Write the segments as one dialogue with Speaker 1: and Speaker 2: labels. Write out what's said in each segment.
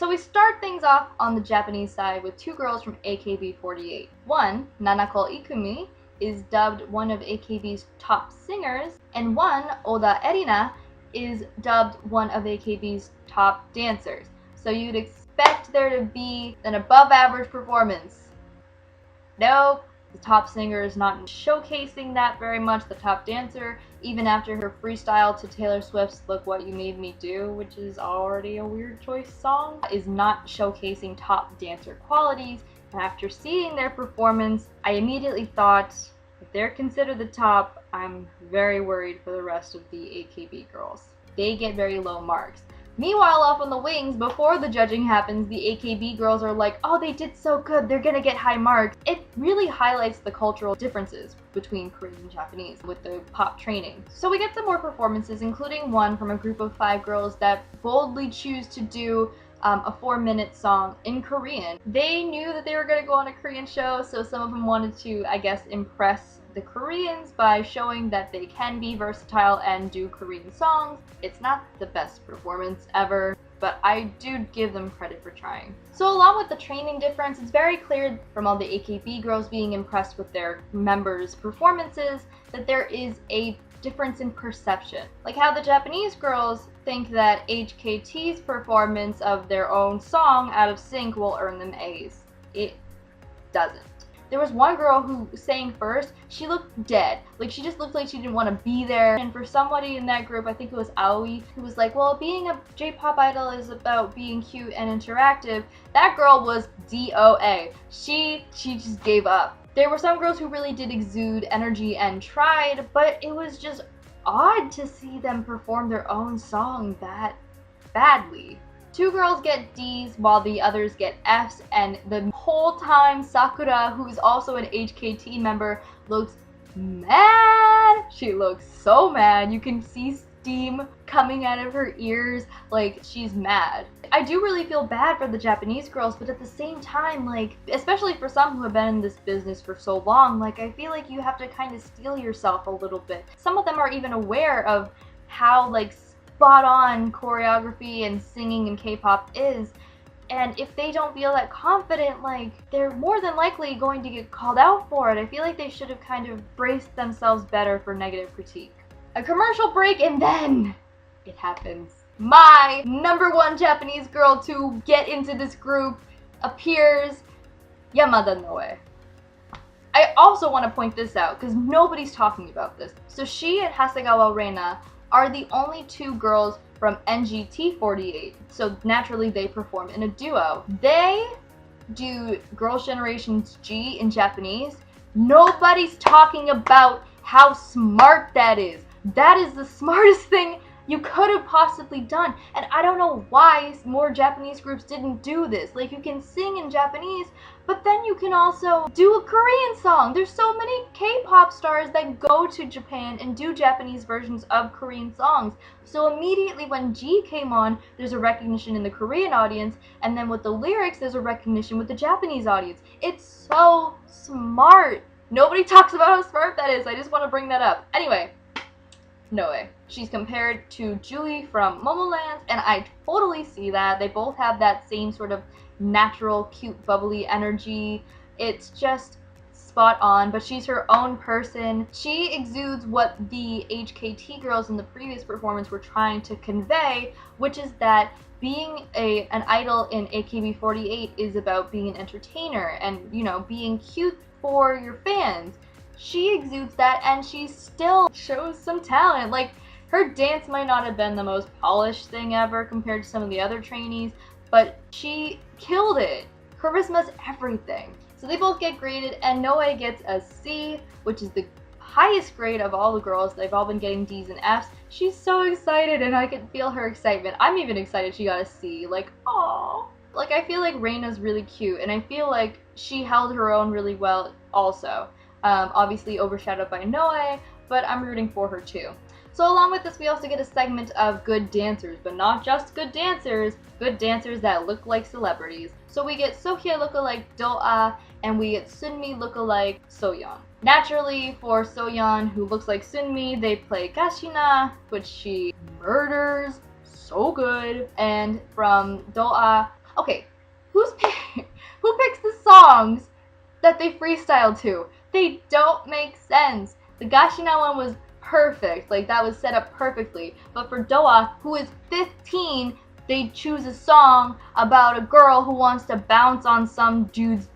Speaker 1: So we start things off on the Japanese side with two girls from AKB48. One, Nanako Ikumi, is dubbed one of AKB's top singers, and one, Oda Erina, is dubbed one of AKB's top dancers. So you'd expect there to be an above average performance. Nope. The top singer is not showcasing that very much. The top dancer, even after her freestyle to Taylor Swift's Look What You Made Me Do, which is already a weird choice song, is not showcasing top dancer qualities. And after seeing their performance, I immediately thought, if they're considered the top, I'm very worried for the rest of the AKB girls. They get very low marks. Meanwhile, off on the wings, before the judging happens, the AKB girls are like, oh, they did so good, they're gonna get high marks. It really highlights the cultural differences between Korean and Japanese with the pop training. So we get some more performances, including one from a group of 5 girls that boldly choose to do a 4-minute song in Korean. They knew that they were gonna go on a Korean show, so some of them wanted to, I guess, impress the Koreans by showing that they can be versatile and do Korean songs. It's not the best performance ever, but I do give them credit for trying. So along with the training difference, it's very clear from all the AKB girls being impressed with their members' performances that there is a difference in perception. Like how the Japanese girls think that HKT's performance of their own song out of sync will earn them A's. It doesn't. There was one girl who sang first, she looked dead. Like, she just looked like she didn't want to be there. And for somebody in that group, I think it was Aoi, who was like, well, being a J-pop idol is about being cute and interactive. That girl was DOA. She just gave up. There were some girls who really did exude energy and tried, but it was just odd to see them perform their own song that badly. 2 girls get D's while the others get F's, and the whole time Sakura, who is also an HKT member, looks mad. She looks so mad. You can see steam coming out of her ears, like she's mad. I do really feel bad for the Japanese girls, but at the same time, like, especially for some who have been in this business for so long, like, I feel like you have to kind of steel yourself a little bit. Some of them are even aware of how, like, spot on choreography and singing in K-pop is, and if they don't feel that confident, like, they're more than likely going to get called out for it. I feel like they should have kind of braced themselves better for negative critique. A commercial break, and then it happens. My #1 Japanese girl to get into this group appears, Yamada Noe. I also want to point this out because nobody's talking about this. So she and Hasegawa Reina are the only 2 girls from NGT48, so naturally they perform in a duo. They do Girls' Generation's G in Japanese. Nobody's talking about how smart that is. That is the smartest thing you could have possibly done, and I don't know why more Japanese groups didn't do this. Like, you can sing in Japanese, but then you can also do a Korean song. There's so many K-pop stars that go to Japan and do Japanese versions of Korean songs. So immediately when G came on, there's a recognition in the Korean audience, and then with the lyrics, there's a recognition with the Japanese audience. It's so smart. Nobody talks about how smart that is. I just want to bring that up. Anyway, Noe. She's compared to Julie from Momoland, and I totally see that. They both have that same sort of natural, cute, bubbly energy. It's just spot on, but she's her own person. She exudes what the HKT girls in the previous performance were trying to convey, which is that being an idol in AKB48 is about being an entertainer and, you know, being cute for your fans. She exudes that, and she still shows some talent. Like, her dance might not have been the most polished thing ever compared to some of the other trainees, but she killed it. Charisma's everything. So they both get graded, and Noe gets a C, which is the highest grade of all the girls. They've all been getting D's and F's. She's so excited, and I can feel her excitement. I'm even excited she got a C. Like, aww. Like, I feel like Reina's really cute, and I feel like she held her own really well also. Obviously overshadowed by Noe, but I'm rooting for her too. So along with this, we also get a segment of good dancers, but not just good dancers that look like celebrities. So we get Sohye lookalike Do-ah, and we get Sunmi lookalike Soyeon. Naturally, for Soyeon, who looks like Sunmi, they play Gashina, which she murders so good. And from Do-ah, Okay, who picks the songs that they freestyle to? They don't make sense. The Gashina one was perfect, like that was set up perfectly. But for Doa, who is 15, they choose a song about a girl who wants to bounce on some dude's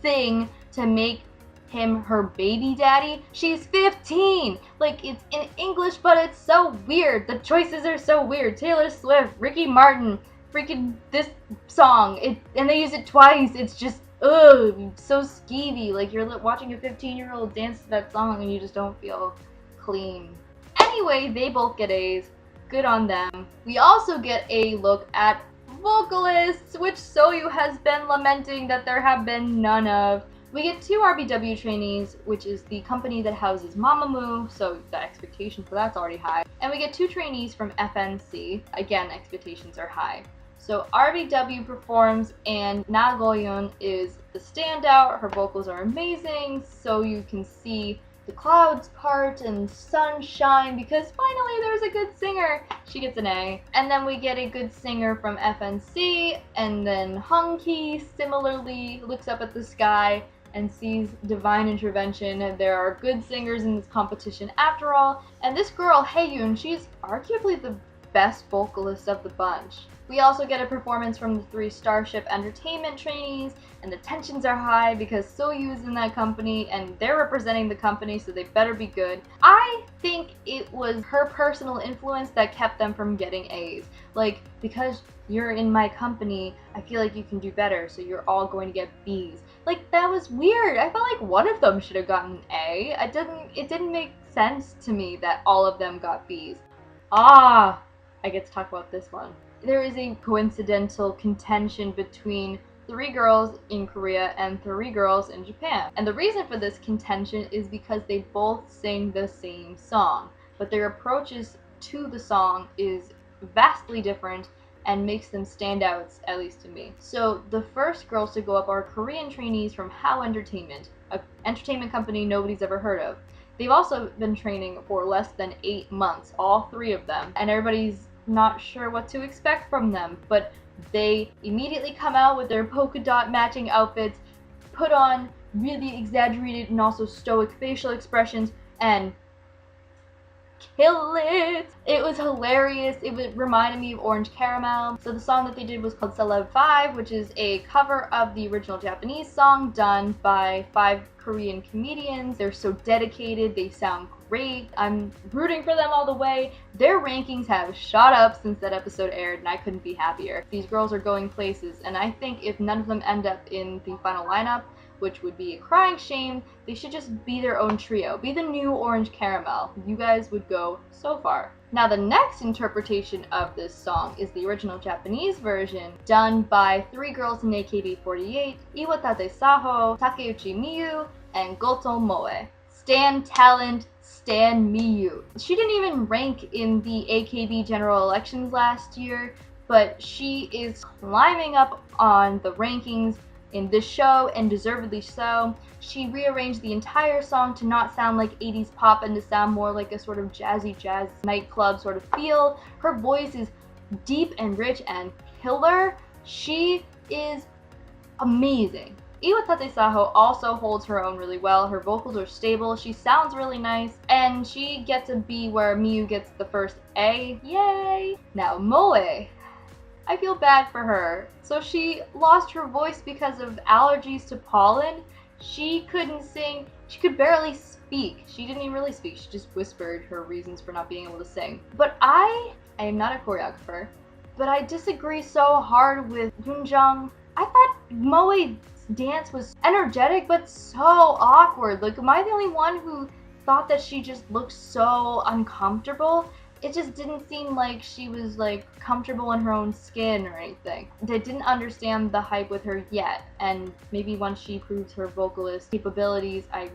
Speaker 1: thing to make him her baby daddy. She's 15! Like, it's in English, but it's so weird. The choices are so weird. Taylor Swift, Ricky Martin, freaking this song, and they use it twice. It's just, ugh, so skeevy. Like, you're watching a 15-year-old dance to that song and you just don't feel clean. Anyway, they both get A's. Good on them. We also get a look at vocalists, which Soyu has been lamenting that there have been none of. We get 2 RBW trainees, which is the company that houses Mamamoo, so the expectation for that's already high. And we get 2 trainees from FNC. Again, expectations are high. So RBW performs, and Na Goyeon is the standout. Her vocals are amazing, so you can see the clouds part and sunshine because finally there's a good singer. She gets an A. And then we get a good singer from FNC, and then Hongki similarly looks up at the sky and sees divine intervention, and there are good singers in this competition after all. And this girl, Haeyoon, she's arguably the best vocalist of the bunch. We also get a performance from the 3 Starship Entertainment trainees, and the tensions are high because Soyu is in that company and they're representing the company, so they better be good. I think it was her personal influence that kept them from getting A's. Like, because you're in my company, I feel like you can do better, so you're all going to get B's. Like, that was weird. I felt like one of them should have gotten an A. It didn't make sense to me that all of them got B's. I get to talk about this one. There is a coincidental contention between 3 girls in Korea and 3 girls in Japan. And the reason for this contention is because they both sing the same song, but their approaches to the song is vastly different and makes them standouts, at least to me. So the first girls to go up are Korean trainees from HAO Entertainment, an entertainment company nobody's ever heard of. They've also been training for less than 8 months, all 3 of them, and everybody's not sure what to expect from them, but they immediately come out with their polka dot matching outfits, put on really exaggerated and also stoic facial expressions, and kill it! It was hilarious. It reminded me of Orange Caramel. So the song that they did was called Celeb 5, which is a cover of the original Japanese song done by 5 Korean comedians. They're so dedicated, they sound great. I'm rooting for them all the way. Their rankings have shot up since that episode aired, and I couldn't be happier. These girls are going places, and I think if none of them end up in the final lineup, which would be a crying shame, they should just be their own trio. Be the new Orange Caramel. You guys would go so far. Now the next interpretation of this song is the original Japanese version, done by 3 girls in AKB48, Iwatate Saho, Takeuchi Miyu, and Goto Moe. Stan talent, Stan Miyu. She didn't even rank in the AKB general elections last year, but she is climbing up on the rankings in this show, and deservedly so. She rearranged the entire song to not sound like 80s pop and to sound more like a sort of jazzy jazz nightclub sort of feel. Her voice is deep and rich and killer. She is amazing. Iwatate Saho also holds her own really well. Her vocals are stable, she sounds really nice, and she gets a B where Miyu gets the first A. Yay! Now Moe, I feel bad for her. So she lost her voice because of allergies to pollen. She couldn't sing. She could barely speak. She didn't even really speak. She just whispered her reasons for not being able to sing. But I am not a choreographer, but I disagree so hard with Yoonjung. I thought Moe's dance was energetic but so awkward. Like, am I the only one who thought that she just looked so uncomfortable? It just didn't seem like she was like comfortable in her own skin or anything. They didn't understand the hype with her yet, and maybe once she proves her vocalist capabilities, I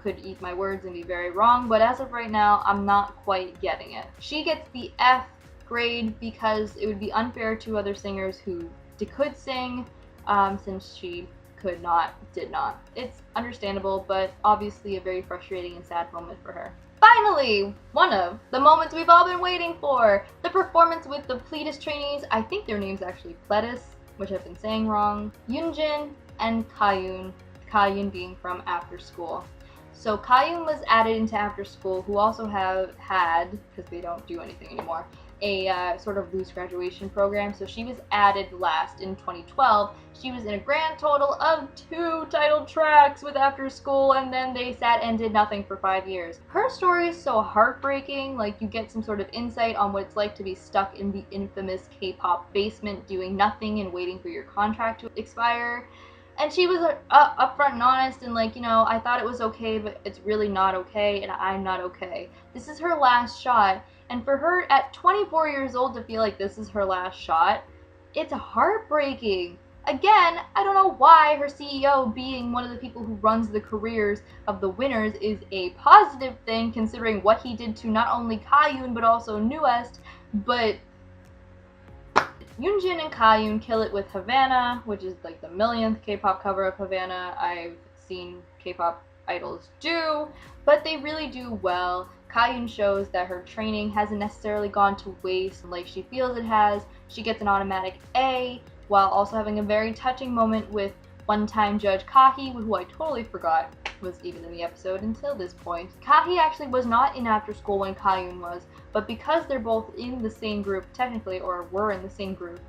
Speaker 1: could eat my words and be very wrong, but as of right now, I'm not quite getting it. She gets the F grade because it would be unfair to other singers who could sing, since she did not. It's understandable, but obviously a very frustrating and sad moment for her. Finally, one of the moments we've all been waiting for, the performance with the Pledis trainees. I think their name's actually Pledis. which I've been saying wrong, Yoonjin, and Kayun, Kayun being from After School. So Kayun was added into After School, who also had, because they don't do anything anymore, a sort of loose graduation program. So she was added last in 2012. She was in a grand total of 2 title tracks with After School, and then they sat and did nothing for 5 years. Her story is so heartbreaking. Like, you get some sort of insight on what it's like to be stuck in the infamous K-pop basement doing nothing and waiting for your contract to expire. And she was upfront and honest, and like, you know, I thought it was okay, but it's really not okay, and I'm not okay. This is her last shot, and for her at 24 years old to feel like this is her last shot, it's heartbreaking. Again, I don't know why her CEO being one of the people who runs the careers of the winners is a positive thing, considering what he did to not only Kayun but also Newest, but Yoonjin and Kayun kill it with Havana, which is like the millionth K-pop cover of Havana I've seen K-pop idols do, but they really do well. Kayun shows that her training hasn't necessarily gone to waste like she feels it has. She gets an automatic A, while also having a very touching moment with one-time judge Kahi, who I totally forgot was even in the episode until this point. Kahi actually was not in After School when Kayun was, but because they're both in the same group technically, or were in the same group,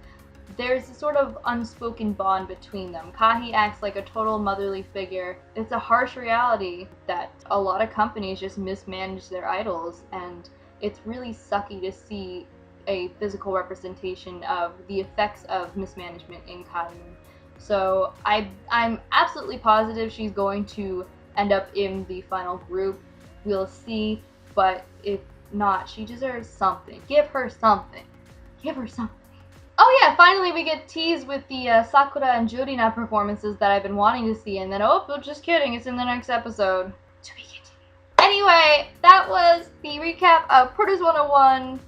Speaker 1: there's a sort of unspoken bond between them. Kahi acts like a total motherly figure. It's a harsh reality that a lot of companies just mismanage their idols, and it's really sucky to see a physical representation of the effects of mismanagement in Kayun. So I'm absolutely positive she's going to end up in the final group. We'll see, but if not, she deserves something. Give her something. Give her something. Oh yeah, finally we get teased with the Sakura and Jurina performances that I've been wanting to see, and then, oh, just kidding, it's in the next episode. To be continued. Anyway, that was the recap of Produce 101,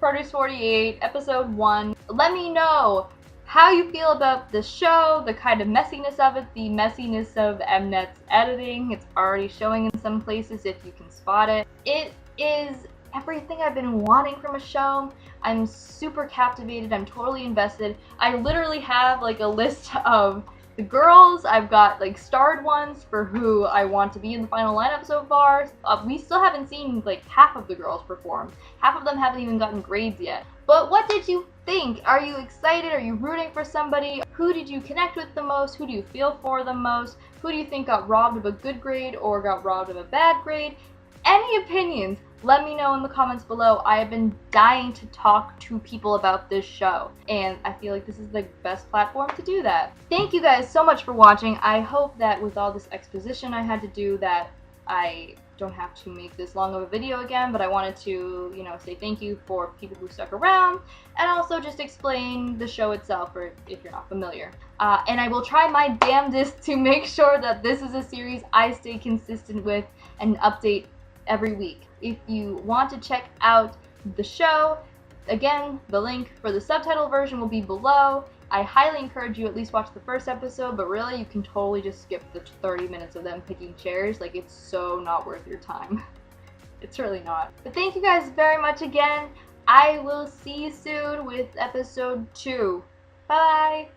Speaker 1: Produce 48, episode 1. Let me know how you feel about the show, the kind of messiness of it, the messiness of Mnet's editing. It's already showing in some places if you can spot it. It is everything I've been wanting from a show. I'm super captivated. I'm totally invested. I literally have like a list of the girls. I've got like starred ones for who I want to be in the final lineup so far. We still haven't seen like half of the girls perform. Half of them haven't even gotten grades yet. But what did you think? Are you excited? Are you rooting for somebody? Who did you connect with the most? Who do you feel for the most? Who do you think got robbed of a good grade or got robbed of a bad grade? Any opinions? Let me know in the comments below. I have been dying to talk to people about this show, and I feel like this is the best platform to do that. Thank you guys so much for watching. I hope that with all this exposition I had to do that I don't have to make this long of a video again, but I wanted to, you know, say thank you for people who stuck around, and also just explain the show itself, or if you're not familiar. And I will try my damnedest to make sure that this is a series I stay consistent with and update every week. If you want to check out the show, again, the link for the subtitle version will be below. I highly encourage you at least watch the first episode, but really you can totally just skip the 30 minutes of them picking chairs. Like, it's so not worth your time. It's really not. But thank you guys very much again. I will see you soon with episode 2. Bye!